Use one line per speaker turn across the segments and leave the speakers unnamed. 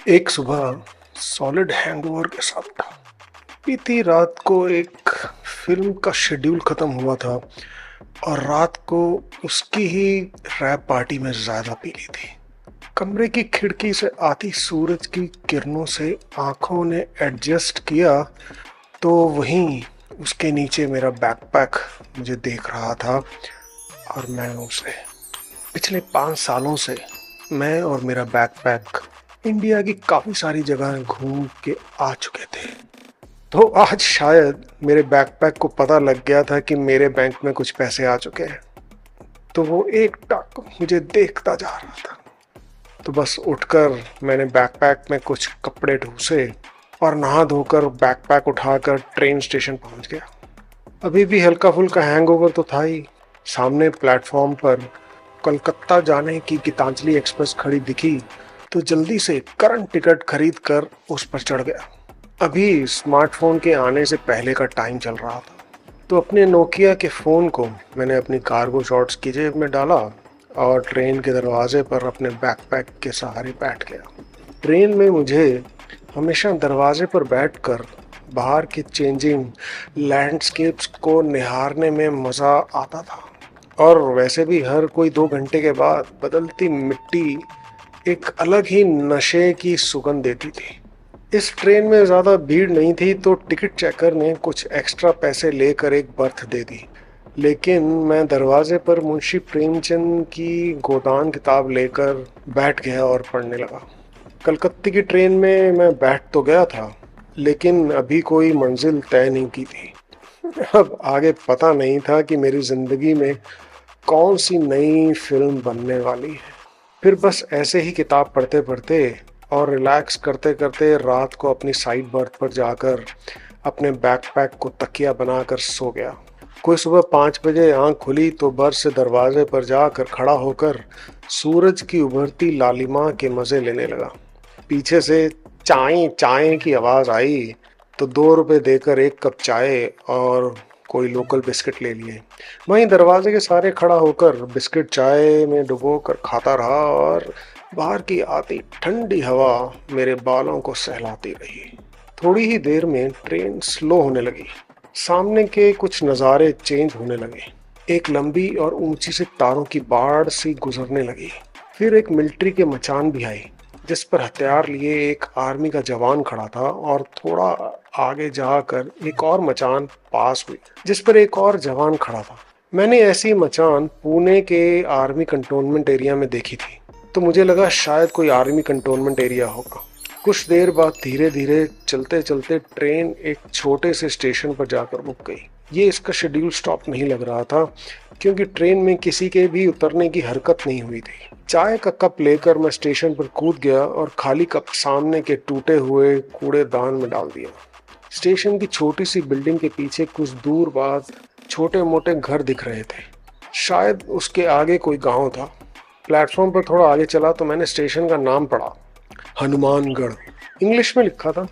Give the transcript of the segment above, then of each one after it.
एक सुबह solid hangover के साथ था। बीती रात को एक फिल्म का शेड्यूल खत्म हुआ था और रात को उसकी ही रैप पार्टी में ज्यादा पी ली थी। कमरे की खिड़की से आती सूरज की किरणों से आंखों ने एडजस्ट किया तो वहीं उसके नीचे मेरा बैकपैक मुझे देख रहा था और मैं उसे पिछले 5 सालों से मैं और मेरा बैकपैक इंडिया की काफी सारी जगह घूम के आ चुके थे। तो आज शायद मेरे बैकपैक को पता लग गया था कि मेरे बैंक में कुछ पैसे आ चुके हैं, तो वो एक टक मुझे देखता जा रहा था। तो बस उठकर मैंने बैकपैक में कुछ कपड़े ढूंढे और नहा धोकर बैकपैक उठाकर ट्रेन स्टेशन पहुंच गया। अभी भी हल्का फुल्का हैंगओवर तो था ही। सामने प्लेटफॉर्म पर कलकत्ता जाने की गीतांजलि एक्सप्रेस खड़ी दिखी तो जल्दी से करंट टिकट खरीद कर उस पर चढ़ गया। अभी स्मार्टफोन के आने से पहले का टाइम चल रहा था, तो अपने नोकिया के फ़ोन को मैंने अपनी कार्गो शॉर्ट्स की जेब में डाला और ट्रेन के दरवाजे पर अपने बैकपैक के सहारे बैठ गया। ट्रेन में मुझे हमेशा दरवाजे पर बैठकर बाहर के चेंजिंग लैंडस्केप्स को निहारने में मज़ा आता था। और वैसे भी हर कोई 2 घंटे के बाद बदलती मिट्टी एक अलग ही नशे की सुगंध देती थी। इस ट्रेन में ज़्यादा भीड़ नहीं थी तो टिकट चेकर ने कुछ एक्स्ट्रा पैसे लेकर एक बर्थ दे दी, लेकिन मैं दरवाजे पर मुंशी प्रेमचंद की गोदान किताब लेकर बैठ गया और पढ़ने लगा। कलकत्ते की ट्रेन में मैं बैठ तो गया था, लेकिन अभी कोई मंजिल तय नहीं की थी। अब आगे पता नहीं था कि मेरी ज़िंदगी में कौन सी नई फिल्म बनने वाली है। फिर बस ऐसे ही किताब पढ़ते पढ़ते और रिलैक्स करते करते रात को अपनी साइड बर्थ पर जाकर अपने बैकपैक को तकिया बनाकर सो गया। कोई सुबह 5 बजे आंख खुली तो बर्थ से दरवाजे पर जाकर खड़ा होकर सूरज की उभरती लालिमा के मज़े लेने लगा। पीछे से चाय चाय की आवाज़ आई तो 2 रुपए देकर एक कप चाय और कोई लोकल बिस्किट ले लिए। वहीं दरवाजे के सारे खड़ा होकर बिस्किट चाय में डुबो कर खाता रहा और बाहर की आती ठंडी हवा मेरे बालों को सहलाती रही। थोड़ी ही देर में ट्रेन स्लो होने लगी। सामने के कुछ नज़ारे चेंज होने लगे। एक लंबी और ऊंची सी तारों की बाढ़ सी गुजरने लगी। फिर एक मिलिट्री के मचान भी आई जिस पर हथियार लिए एक आर्मी का जवान खड़ा था और थोड़ा आगे जाकर एक और मचान पास हुई जिस पर एक और जवान खड़ा था। मैंने ऐसी मचान पुणे के आर्मी कंटोनमेंट एरिया में देखी थी, तो मुझे लगा शायद कोई आर्मी कंटोनमेंट एरिया होगा। कुछ देर बाद धीरे धीरे चलते चलते ट्रेन एक छोटे से स्टेशन पर जाकर रुक गई। ये इसका शेड्यूल स्टॉप नहीं लग रहा था क्योंकि ट्रेन में किसी के भी उतरने की हरकत नहीं हुई थी। चाय का कप लेकर मैं स्टेशन पर कूद गया और खाली कप सामने के टूटे हुए कूड़ेदान में डाल दिया। स्टेशन की छोटी सी बिल्डिंग के पीछे कुछ दूर बाद छोटे मोटे घर दिख रहे थे। शायद उसके आगे कोई गांव था। प्लेटफॉर्म पर थोड़ा आगे चला तो मैंने स्टेशन का नाम पढ़ा, हनुमानगढ़, इंग्लिश में लिखा था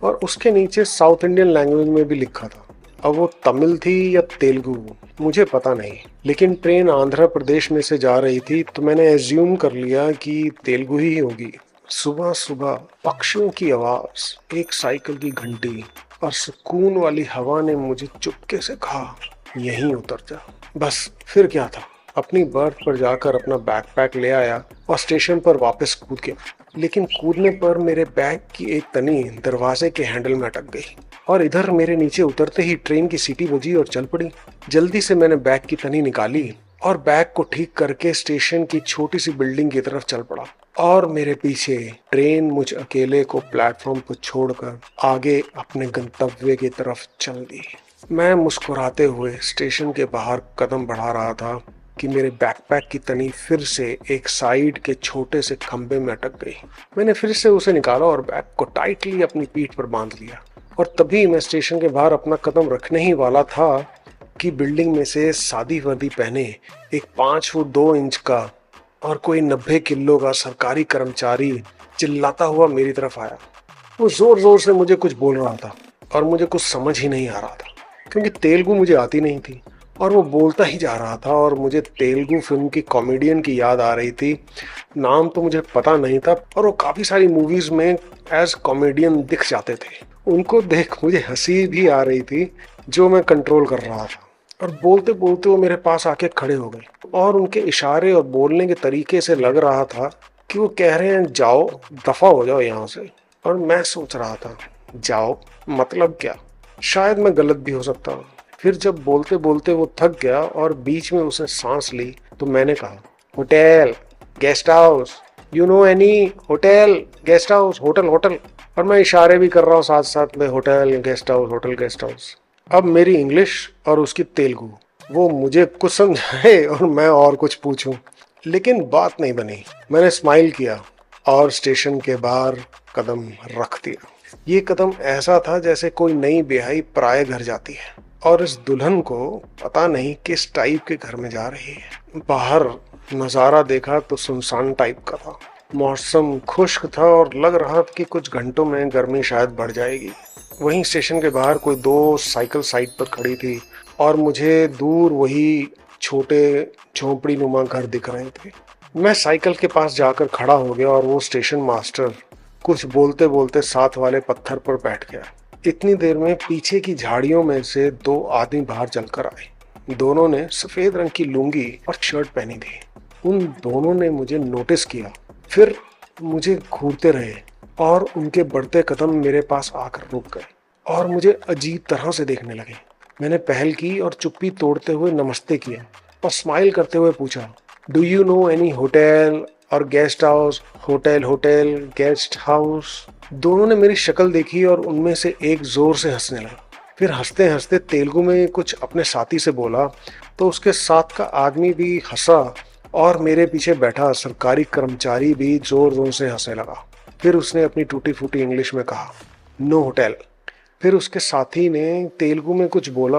और उसके नीचे साउथ इंडियन लैंग्वेज में भी लिखा था। अब वो तमिल थी या तेलुगु मुझे पता नहीं, लेकिन ट्रेन आंध्र प्रदेश में से जा रही थी तो मैंने एज्यूम कर लिया कि तेलुगु ही होगी। सुबह सुबह पक्षियों की आवाज, एक साइकिल की घंटी और सुकून वाली हवा ने मुझे चुपके से कहा, यहीं उतर जा। बस फिर क्या था, अपनी बर्थ पर जाकर अपना बैकपैक ले आया और स्टेशन पर वापस कूद गया। लेकिन कूदने पर मेरे बैग की एक तनी दरवाजे के हैंडल में अटक गई और इधर मेरे नीचे उतरते ही ट्रेन की सीटी बजी और चल पड़ी। जल्दी से मैंने बैग की तनी निकाली और बैग को ठीक करके स्टेशन की छोटी सी बिल्डिंग की तरफ चल पड़ा और मेरे पीछे ट्रेन मुझ अकेले को प्लेटफॉर्म पर छोड़कर आगे अपने गंतव्य की तरफ चल दी। मैं मुस्कुराते हुए स्टेशन के बाहर कदम बढ़ा रहा था कि मेरे बैकपैक की तनी फिर से एक साइड के छोटे से खंबे में अटक गई। मैंने फिर से उसे निकाला और बैग को टाइटली अपनी पीठ पर बांध लिया और तभी मैं स्टेशन के बाहर अपना कदम रखने ही वाला था कि बिल्डिंग में से सादी वर्दी पहने एक 5 फुट 2 इंच का और कोई 90 किलो का सरकारी कर्मचारी चिल्लाता हुआ मेरी तरफ आया। वो जोर जोर से मुझे कुछ बोल रहा था और मुझे कुछ समझ ही नहीं आ रहा था क्योंकि तेलुगु मुझे आती नहीं थी और वो बोलता ही जा रहा था और मुझे तेलुगु फिल्म की कॉमेडियन की याद आ रही थी। नाम तो मुझे पता नहीं था और वो काफ़ी सारी मूवीज़ में एज कॉमेडियन दिख जाते थे। उनको देख मुझे हंसी भी आ रही थी जो मैं कंट्रोल कर रहा था। और बोलते बोलते वो मेरे पास आके खड़े हो गए और उनके इशारे और बोलने के तरीके से लग रहा था कि वो कह रहे हैं जाओ, दफा हो जाओ यहाँ से। और मैं सोच रहा था जाओ मतलब क्या, शायद मैं गलत भी हो सकता हूँ। फिर जब बोलते बोलते वो थक गया और बीच में उसने सांस ली तो मैंने कहा hotel, guest house, you know any hotel, guest house, hotel hotel. और मैं इशारे भी कर रहा हूँ साथ साथ में, hotel guest house, hotel guest house. अब मेरी इंग्लिश और उसकी तेलुगु, वो मुझे कुछ समझाए और मैं और कुछ पूछूं, लेकिन बात नहीं बनी। मैंने स्माइल किया और स्टेशन के बाहर कदम रख दिया। ये कदम ऐसा था जैसे कोई नई ब्याही पराये घर जाती है और इस दुल्हन को पता नहीं किस टाइप के घर में जा रही है। बाहर नज़ारा देखा तो सुनसान टाइप का था। मौसम खुश्क था और लग रहा था कि कुछ घंटों में गर्मी शायद बढ़ जाएगी। वहीं स्टेशन के बाहर कोई दो साइकिल साइड पर खड़ी थी और मुझे दूर वही छोटे झोंपड़ी नुमा घर दिख रहे थे। मैं साइकिल के पास जाकर खड़ा हो गया और वो स्टेशन मास्टर कुछ बोलते बोलते साथ वाले पत्थर पर बैठ गया। इतनी देर में पीछे की झाड़ियों में से दो आदमी बाहर चलकर आए। दोनों ने सफेद रंग की लुंगी और शर्ट पहनी थी। उन दोनों ने मुझे नोटिस किया, फिर मुझे घूरते रहे और उनके बढ़ते कदम मेरे पास आकर रुक गए और मुझे अजीब तरह से देखने लगे। मैंने पहल की और चुप्पी तोड़ते हुए नमस्ते किया और स्माइल करते हुए पूछा, do you know any hotel और guest house, hotel hotel guest house. दोनों ने मेरी शक्ल देखी और उनमें से एक जोर से हंसने लगा। फिर हंसते हंसते तेलुगु में कुछ अपने साथी से बोला तो उसके साथ का आदमी भी हंसा और मेरे पीछे बैठा सरकारी कर्मचारी भी जोर जोर से हंसने लगा। फिर उसने अपनी टूटी फूटी इंग्लिश में कहा, नो होटल। फिर उसके साथी ने तेलुगु में कुछ बोला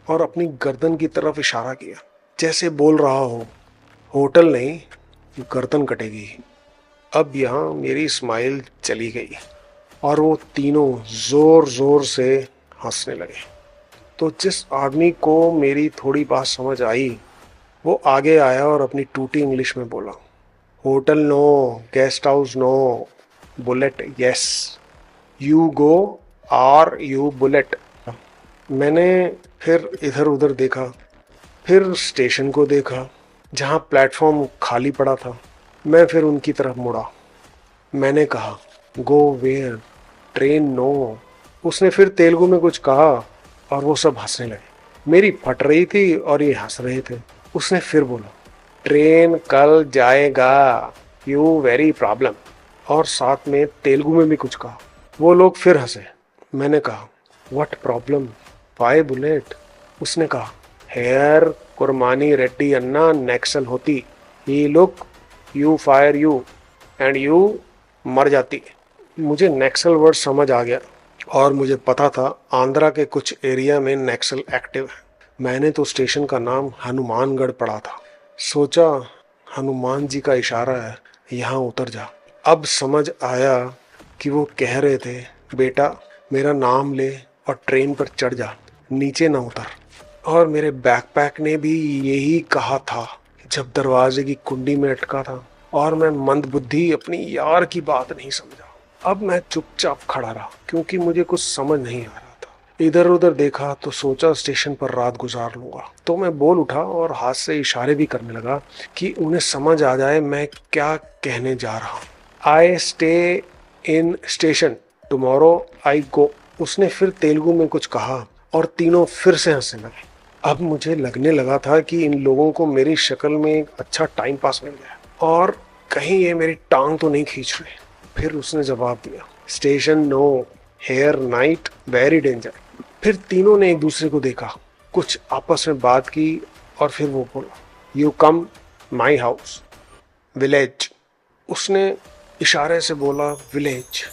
और अपनी गर्दन की तरफ इशारा किया जैसे बोल रहा हो, होटल नहीं, गर्दन कटेगी। अब यहाँ मेरी स्माइल चली गई और वो तीनों जोर जोर से हंसने लगे। तो जिस आदमी को मेरी थोड़ी बात समझ आई वो आगे आया और अपनी टूटी इंग्लिश में बोला, hotel no, guest house no, bullet yes, you go are you bullet. मैंने फिर इधर उधर देखा, फिर स्टेशन को देखा जहाँ प्लेटफॉर्म खाली पड़ा था। मैं फिर उनकी तरफ मुड़ा। मैंने कहा, गो वेयर, ट्रेन नो। उसने फिर तेलुगु में कुछ कहा और वो सब हंसने लगे। मेरी फट रही थी और ये हंस रहे थे। उसने फिर बोला, ट्रेन कल जाएगा, यू वेरी प्रॉब्लम। और साथ में तेलुगु में भी कुछ कहा। वो लोग फिर हंसे। मैंने कहा, व्हाट प्रॉब्लम, वाई बुलेट। उसने कहा, हेयर कुरमानी रेड्डी अन्ना नेक्सल होती, he look, you fire you and you मर जाती। मुझे नेक्सल वर्ड समझ आ गया और मुझे पता था आंध्रा के कुछ एरिया में नेक्सल एक्टिव है। मैंने तो स्टेशन का नाम हनुमानगढ़ पढ़ा था। सोचा हनुमान जी का इशारा है, यहाँ उतर जा। अब समझ आया कि वो कह रहे थे, बेटा मेरा नाम ले और ट्रेन पर चढ़ जा, नीचे ना उतर। और मेरे बैकपैक ने भी यही कहा था जब दरवाजे की कुंडी में अटका था और मैं मंदबुद्धि अपनी यार की बात नहीं समझा। अब मैं चुपचाप खड़ा रहा क्योंकि मुझे कुछ समझ नहीं आ रहा था। इधर उधर देखा तो सोचा स्टेशन पर रात गुजार लूंगा। तो मैं बोल उठा और हाथ से इशारे भी करने लगा कि उन्हें समझ आ जाए मैं क्या कहने जा रहा हूँ। I stay in station, tomorrow I go. उसने फिर तेलुगु में कुछ कहा और तीनों फिर से हंसने लगे। अब मुझे लगने लगा था कि इन लोगों को मेरी शक्ल में एक अच्छा टाइम पास मिल गया और कहीं ये मेरी टांग तो नहीं खींच रहे। फिर उसने जवाब दिया, station no, here night very danger. फिर तीनों ने एक दूसरे को देखा, कुछ आपस में बात की और फिर वो बोला, you come my house, village. उसने इशारे से बोला विलेज।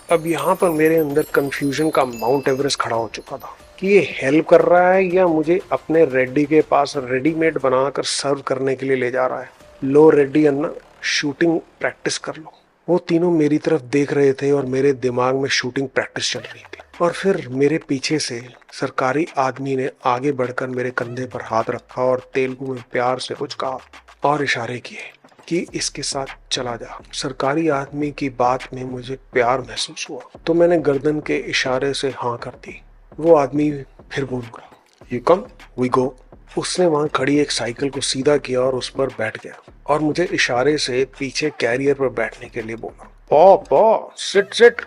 अब यहाँ पर मेरे अंदर कंफ्यूजन का माउंट एवरेस्ट खड़ा हो चुका था कि ये हेल्प कर रहा है या मुझे अपने रेड्डी के पास रेडीमेड बनाकर सर्व करने के लिए ले जा रहा है। लो रेड्डी अन्ना, शूटिंग प्रैक्टिस कर लो। वो तीनों मेरी तरफ देख रहे थे और मेरे दिमाग में शूटिंग प्रैक्टिस चल रही थी। और फिर मेरे पीछे से सरकारी आदमी ने आगे बढ़कर मेरे कंधे पर हाथ रखा और तेलुगु में प्यार से कुछ कहा और इशारे किए कि इसके साथ चला जा। सरकारी आदमी की बात में मुझे प्यार महसूस हुआ तो मैंने गर्दन के इशारे से हाँ कर दी। वो आदमी फिर बोल उठा, यू कम वी गो। उसने वहां खड़ी एक साइकिल को सीधा किया और उस पर बैठ गया और मुझे इशारे से पीछे कैरियर पर बैठने के लिए बोला। पॉ पॉ सिट सिट।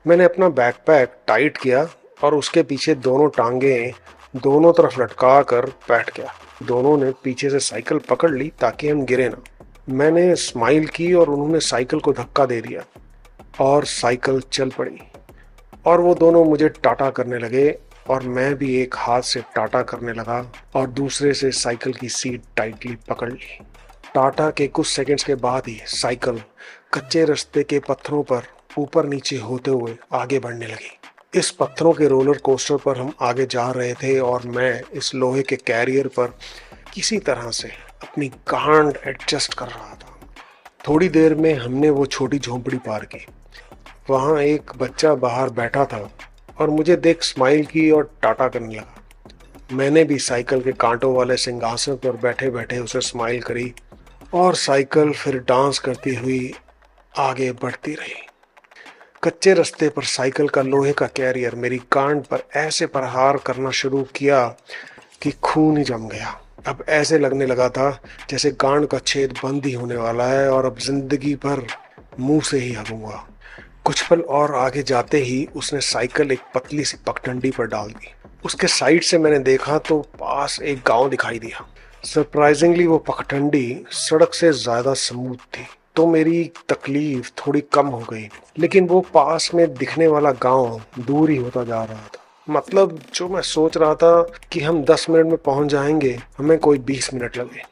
मैंने अपना बैकपैक टाइट किया और उसके पीछे दोनों टांगे दोनों तरफ लटका कर बैठ गया। दोनों ने पीछे से साइकिल पकड़ ली ताकि हम गिरे ना। मैंने स्माइल की और उन्होंने साइकिल को धक्का दे दिया और साइकिल चल पड़ी और वो दोनों मुझे टाटा करने लगे और मैं भी एक हाथ से टाटा करने लगा और दूसरे से साइकिल की सीट टाइटली पकड़ ली। टाटा के कुछ सेकंड्स के बाद ही साइकिल कच्चे रास्ते के पत्थरों पर ऊपर नीचे होते हुए आगे बढ़ने लगी। इस पत्थरों के रोलर कोस्टर पर हम आगे जा रहे थे और मैं इस लोहे के कैरियर पर किसी तरह से अपनी गांड एडजस्ट कर रहा था। थोड़ी देर में हमने वो छोटी झोंपड़ी पार की। वहाँ एक बच्चा बाहर बैठा था और मुझे देख स्माइल की और टाटा करने लगा। मैंने भी साइकिल के कांटों वाले सिंहासन पर बैठे बैठे उसे स्माइल करी और साइकिल फिर डांस करती हुई आगे बढ़ती रही। कच्चे रास्ते पर साइकिल का लोहे का कैरियर मेरी गांड पर ऐसे प्रहार करना शुरू किया कि खून ही जम गया। अब ऐसे लगने लगा था जैसे गांड का छेद बंद ही होने वाला है और अब जिंदगी भर मुंह से ही हगूंगा। कुछ पल और आगे जाते ही उसने साइकिल एक पतली सी पगडंडी पर डाल दी। उसके साइड से मैंने देखा तो पास एक गांव दिखाई दिया। सरप्राइजिंगली वो पगडंडी सड़क से ज्यादा स्मूथ थी तो मेरी तकलीफ थोड़ी कम हो गई, लेकिन वो पास में दिखने वाला गांव दूर ही होता जा रहा था। मतलब जो मैं सोच रहा था कि हम 10 मिनट में पहुंच जाएंगे, हमें कोई 20 मिनट लगे।